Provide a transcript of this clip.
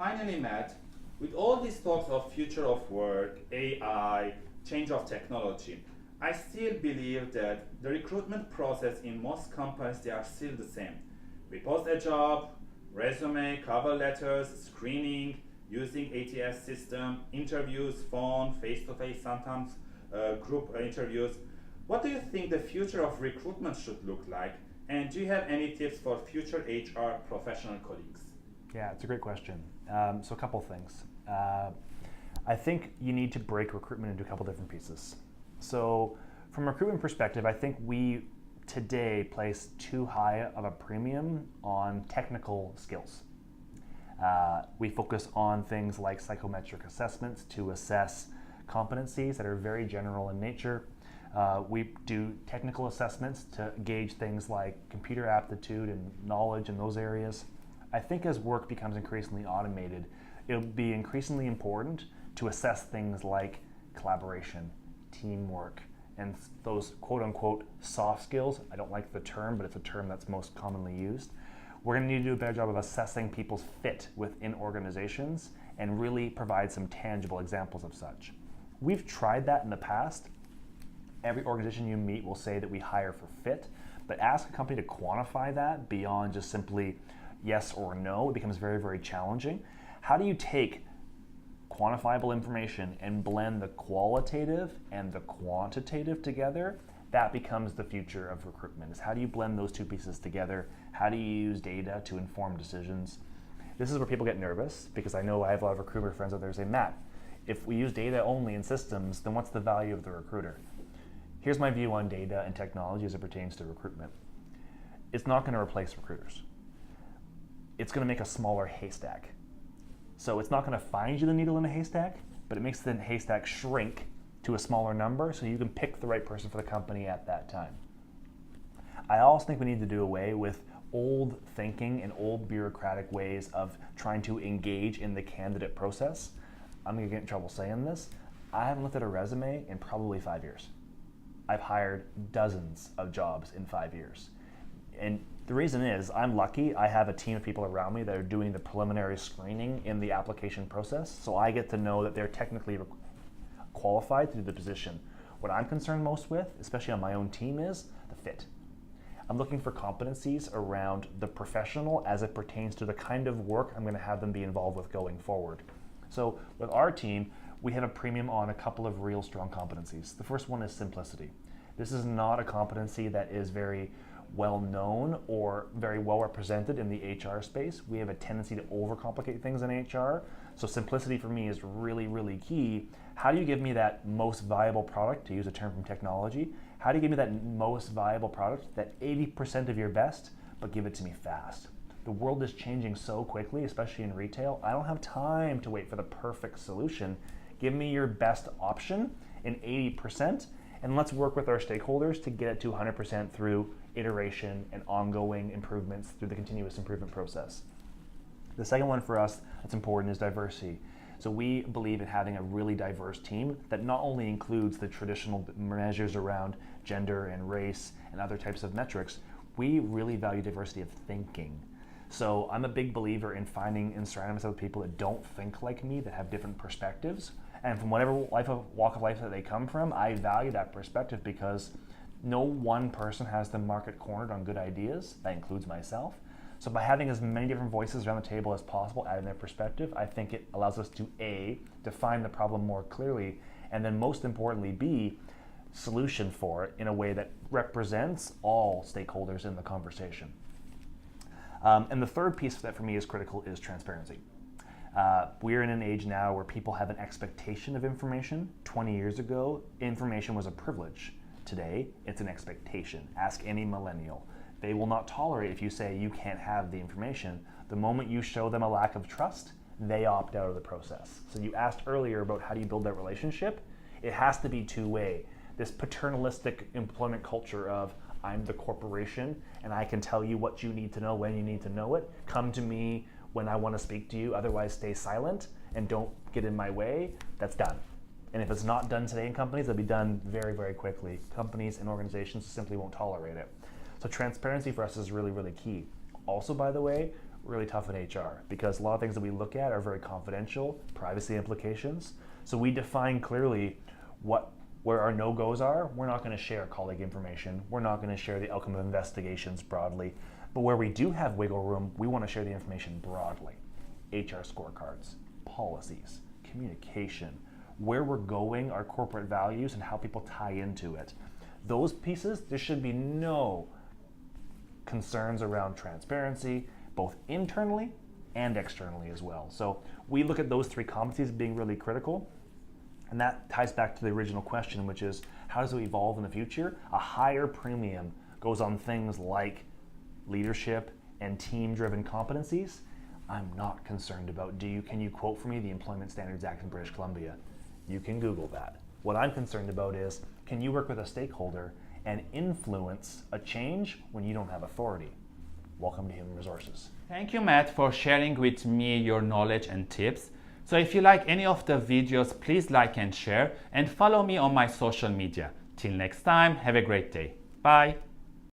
Finally, Matt, with all these talks of future of work, AI, change of technology, I still believe that the recruitment process in most companies, they are still the same. We post a job, resume, cover letters, screening, using ATS system, interviews, phone, face-to-face, sometimes group interviews. What do you think the future of recruitment should look like? And do you have any tips for future HR professional colleagues? Yeah, it's a great question. So a couple things. I think you need to break recruitment into a couple different pieces. So from a recruitment perspective, I think we today place too high of a premium on technical skills. We focus on things like psychometric assessments to assess competencies that are very general in nature. We do technical assessments to gauge things like computer aptitude and knowledge in those areas. I think as work becomes increasingly automated, it'll be increasingly important to assess things like collaboration, teamwork, and those quote-unquote soft skills. I don't like the term, but it's a term that's most commonly used. We're going to need to do a better job of assessing people's fit within organizations and really provide some tangible examples of such. We've tried that in the past. Every organization you meet will say that we hire for fit, but ask a company to quantify that beyond just simply yes or no. It becomes very, very challenging. How do you take quantifiable information and blend the qualitative and the quantitative together? That becomes the future of recruitment. Is how do you blend those two pieces together? How do you use data to inform decisions? This is where people get nervous, because I know I have a lot of recruiter friends out there who say, Matt, if we use data only in systems, then what's the value of the recruiter? Here's my view on data and technology as it pertains to recruitment. It's not going to replace recruiters. It's going to make a smaller haystack. So it's not going to find you the needle in a haystack, but it makes the haystack shrink to a smaller number so you can pick the right person for the company at that time. I also think we need to do away with old thinking and old bureaucratic ways of trying to engage in the candidate process. I'm going to get in trouble saying this. I haven't looked at a resume in probably 5 years. I've hired dozens of jobs in 5 years. And the reason is I'm lucky. I have a team of people around me that are doing the preliminary screening in the application process, so I get to know that they're technically qualified to do the position. What I'm concerned most with, especially on my own team, is the fit. I'm looking for competencies around the professional as it pertains to the kind of work I'm going to have them be involved with going forward. So with our team, we have a premium on a couple of real strong competencies. The first one is simplicity. This is not a competency that is very well known or very well represented in the HR space. We have a tendency to overcomplicate things in HR. So simplicity for me is really, really key. How do you give me that most viable product, to use a term from technology? How do you give me that most viable product, that 80% of your best, but give it to me fast? The world is changing so quickly, especially in retail. I don't have time to wait for the perfect solution. Give me your best option in 80%, and let's work with our stakeholders to get it to 100% through iteration and ongoing improvements through the continuous improvement process. The second one for us that's important is diversity. So we believe in having a really diverse team that not only includes the traditional measures around gender and race and other types of metrics, we really value diversity of thinking. So I'm a big believer in finding and surrounding myself with people that don't think like me, that have different perspectives. And from whatever walk of life that they come from, I value that perspective because no one person has the market cornered on good ideas. That includes myself. So by having as many different voices around the table as possible, adding their perspective, I think it allows us to A, define the problem more clearly, and then most importantly, B, solution for it in a way that represents all stakeholders in the conversation. And the third piece that for me is critical is transparency. We're in an age now where people have an expectation of information. 20 years ago, information was a privilege. Today, it's an expectation. Ask any millennial. They will not tolerate if you say you can't have the information. The moment you show them a lack of trust, they opt out of the process. So you asked earlier about how do you build that relationship. It has to be two-way. This paternalistic employment culture of I'm the corporation and I can tell you what you need to know when you need to know it. Come to me when I want to speak to you, otherwise stay silent and don't get in my way. That's done. And if it's not done today in companies, it'll be done very, very quickly. Companies and organizations simply won't tolerate it. So transparency for us is really, really key. Also, by the way, really tough in HR because a lot of things that we look at are very confidential, privacy implications. So we define clearly where our no-goes are. We're not going to share colleague information. We're not going to share the outcome of investigations broadly. But where we do have wiggle room, we want to share the information broadly. HR scorecards, policies, communication, where we're going, our corporate values, and how people tie into it. Those pieces, there should be no concerns around transparency, both internally and externally as well. So we look at those three competencies as being really critical. And that ties back to the original question, which is how does it evolve in the future? A higher premium goes on things like leadership and team-driven competencies. I'm not concerned about, can you quote for me the Employment Standards Act in British Columbia? You can Google that. What I'm concerned about is, can you work with a stakeholder and influence a change when you don't have authority? Welcome to Human Resources. Thank you, Matt, for sharing with me your knowledge and tips. So if you like any of the videos, please like and share, and follow me on my social media. Till next time, have a great day. Bye.